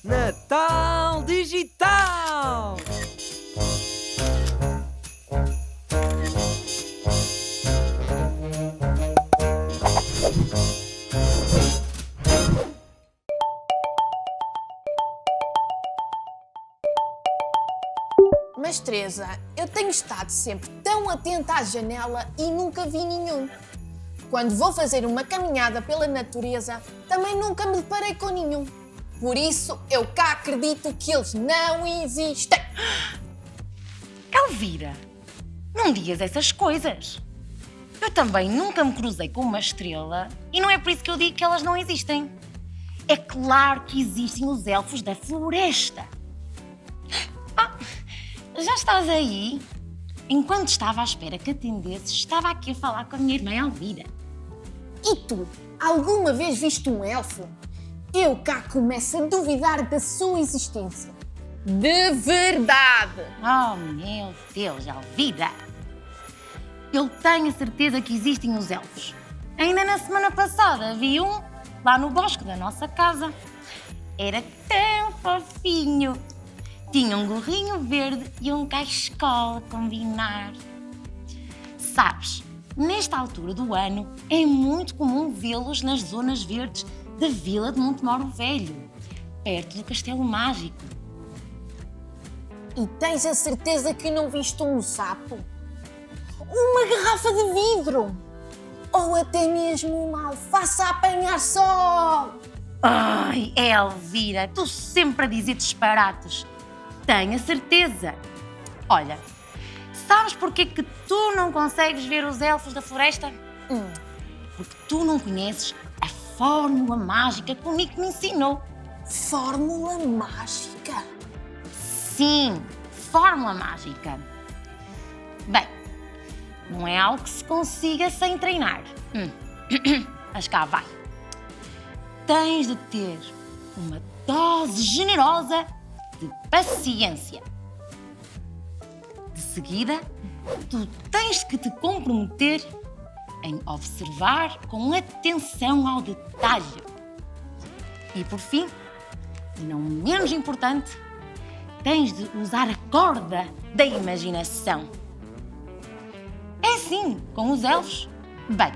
Natal Digital! Mas Teresa, eu tenho estado sempre tão atenta à janela e nunca vi nenhum. Quando vou fazer uma caminhada pela natureza, também nunca me deparei com nenhum. Por isso, eu cá acredito que eles não existem. Elvira, não digas essas coisas. Eu também nunca me cruzei com uma estrela e não é por isso que eu digo que elas não existem. É claro que existem os elfos da floresta. Já estás aí? Enquanto estava à espera que atendesses, estava aqui a falar com a minha irmã Elvira. E tu, alguma vez viste um elfo? Eu cá começo a duvidar da sua existência. De verdade! Oh, meu Deus, Elvira! Eu tenho a certeza que existem os elfos. Ainda na semana passada vi um lá no bosque da nossa casa. Era tão fofinho. Tinha um gorrinho verde e um cachecol a combinar. Sabes, nesta altura do ano é muito comum vê-los nas zonas verdes da Vila de Montemoro Velho, perto do Castelo Mágico. E tens a certeza que não viste um sapo? Uma garrafa de vidro? Ou até mesmo uma alface a apanhar sol? Ai, Elvira, tu sempre a dizer disparates. Tenho a certeza. Olha, sabes porquê que tu não consegues ver os elfos da floresta? Porque tu não conheces a fórmula mágica que o Nico me ensinou. Fórmula mágica? Sim, fórmula mágica. Bem, não é algo que se consiga sem treinar. Mas cá vai. Tens de ter uma dose generosa de paciência. De seguida, tu tens que te comprometer em observar com atenção ao detalhe. E por fim, e não menos importante, tens de usar a corda da imaginação. É assim com os elfos? Bem,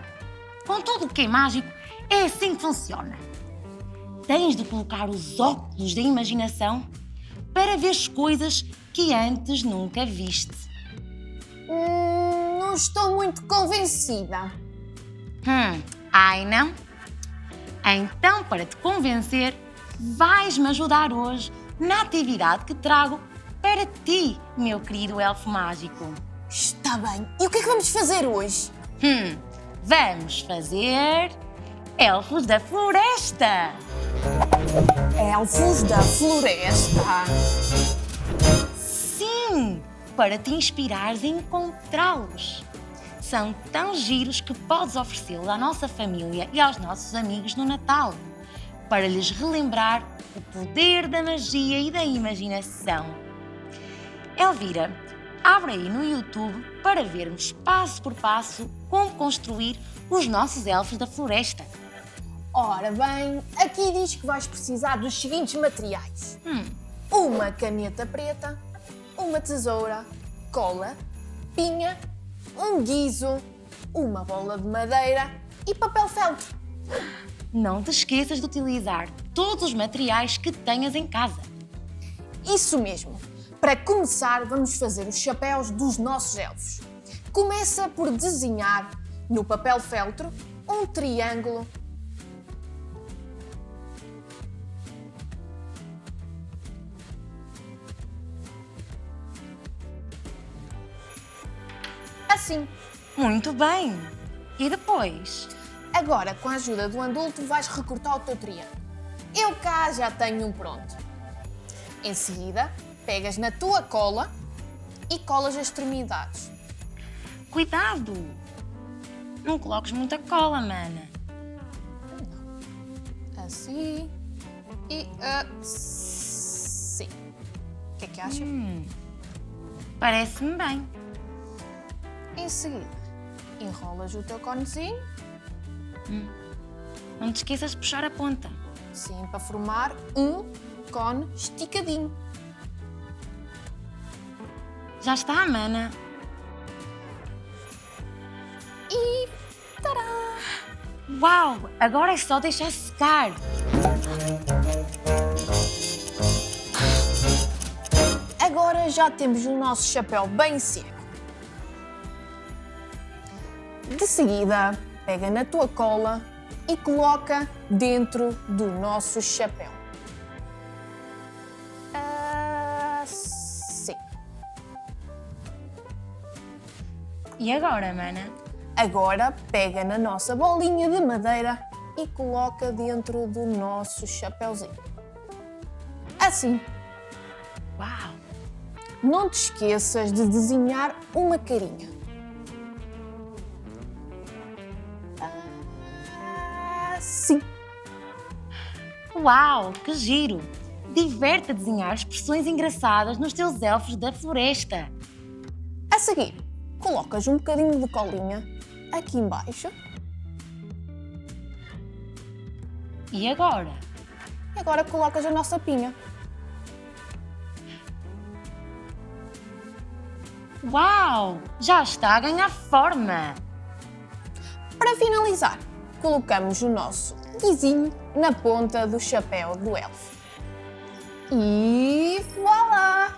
com tudo o que é mágico, é assim que funciona. Tens de colocar os óculos da imaginação para ver coisas que antes nunca viste. Não estou muito convencida. Ai não? Então, para te convencer, vais-me ajudar hoje na atividade que trago para ti, meu querido elfo mágico. Está bem. E o que é que vamos fazer hoje? Vamos fazer elfos da floresta. Elfos da floresta. Sim, para te inspirares a encontrá-los. São tão giros que podes oferecê-los à nossa família e aos nossos amigos no Natal, para lhes relembrar o poder da magia e da imaginação. Elvira, abre aí no YouTube para vermos passo por passo como construir os nossos elfos da floresta. Ora bem, aqui diz que vais precisar dos seguintes materiais. Uma caneta preta, uma tesoura, cola, pinha, um guizo, uma bola de madeira e papel feltro. Não te esqueças de utilizar todos os materiais que tenhas em casa. Isso mesmo. Para começar, vamos fazer os chapéus dos nossos elfos. Começa por desenhar no papel feltro um triângulo. Assim. Muito bem. E depois? Agora, com a ajuda do adulto, vais recortar o teu triângulo. Eu cá já tenho um pronto. Em seguida, pegas na tua cola e colas as extremidades. Cuidado! Não coloques muita cola, mana. Assim e assim. O que é que acha? Parece-me bem. Em seguida, enrolas o teu conezinho. Não te esqueças de puxar a ponta. Sim, para formar um cone esticadinho. Já está, mana. E tará! Uau! Agora é só deixar secar. Agora já temos o nosso chapéu bem seco. De seguida, pega na tua cola e coloca dentro do nosso chapéu. Assim. E agora, mana? Agora pega na nossa bolinha de madeira e coloca dentro do nosso chapéuzinho. Assim. Uau! Não te esqueças de desenhar uma carinha. Assim. Uau, que giro! Diverte a desenhar expressões engraçadas nos teus elfos da floresta. A seguir, colocas um bocadinho de colinha aqui embaixo. E agora? E agora colocas a nossa pinha. Uau! Já está a ganhar forma! Para finalizar, colocamos o nosso guizinho na ponta do chapéu do elfo. E voilá!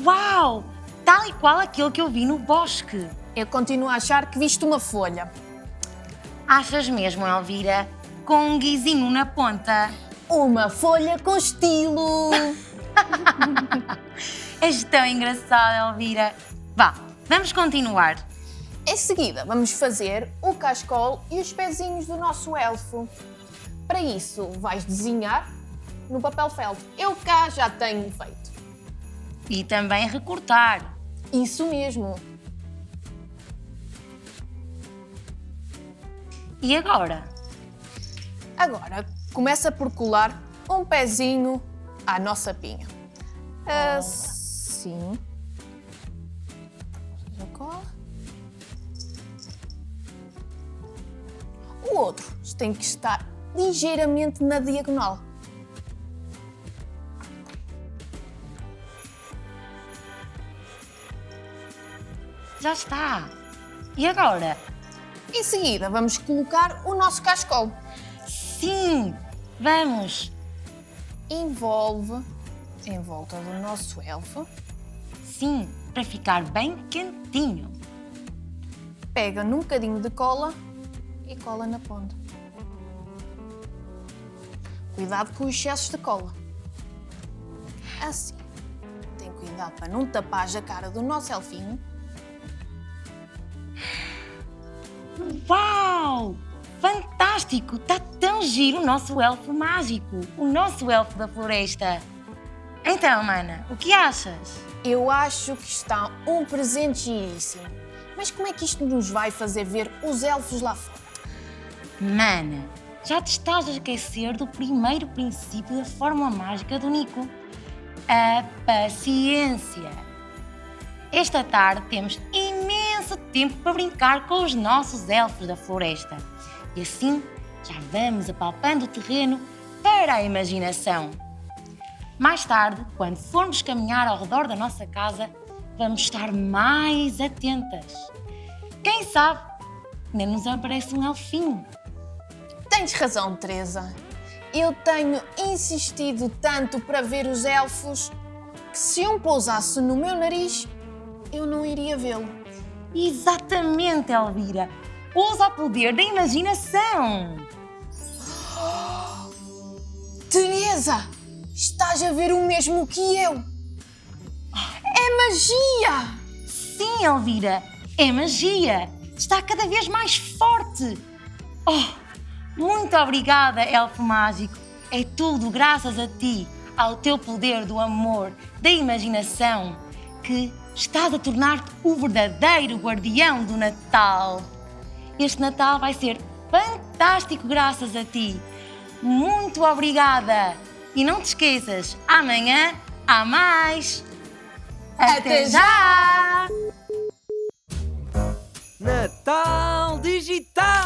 Uau! Tal e qual aquele que eu vi no bosque. Eu continuo a achar que viste uma folha. Achas mesmo, Elvira? Com um guizinho na ponta. Uma folha com estilo! És tão engraçada, Elvira. Vá, vamos continuar. Em seguida, vamos fazer o cascol e os pezinhos do nosso elfo. Para isso, vais desenhar no papel felt. Eu cá já tenho feito. E também recortar. Isso mesmo. E agora? Agora, começa por colar um pezinho à nossa pinha. Assim. Já cola. O outro tem que estar ligeiramente na diagonal. Já está. E agora? Em seguida, vamos colocar o nosso cascol. Sim, vamos. Envolve em volta do nosso elfo. Sim, para ficar bem quentinho. Pega num bocadinho de cola e cola na ponta. Cuidado com os excessos de cola. Assim. Tem cuidado para não tapar a cara do nosso elfinho. Uau! Fantástico! Está tão giro o nosso elfo mágico. O nosso elfo da floresta. Então, mana, o que achas? Eu acho que está um presente giríssimo. Mas como é que isto nos vai fazer ver os elfos lá fora? Mana, já te estás a esquecer do primeiro princípio da fórmula mágica do Nico. A paciência. Esta tarde temos imenso tempo para brincar com os nossos elfos da floresta. E assim já vamos apalpando o terreno para a imaginação. Mais tarde, quando formos caminhar ao redor da nossa casa, vamos estar mais atentas. Quem sabe, ainda nos aparece um elfinho. Tens razão, Teresa. Eu tenho insistido tanto para ver os elfos que se um pousasse no meu nariz, eu não iria vê-lo. Exatamente, Elvira. Usa o poder da imaginação. Teresa, estás a ver o mesmo que eu? É magia! Sim, Elvira, é magia. Está cada vez mais forte. Oh, muito obrigada, Elfo Mágico. É tudo graças a ti, ao teu poder do amor, da imaginação, que estás a tornar-te o verdadeiro guardião do Natal. Este Natal vai ser fantástico graças a ti. Muito obrigada. E não te esqueças, amanhã há mais. Até já! Natal Digital!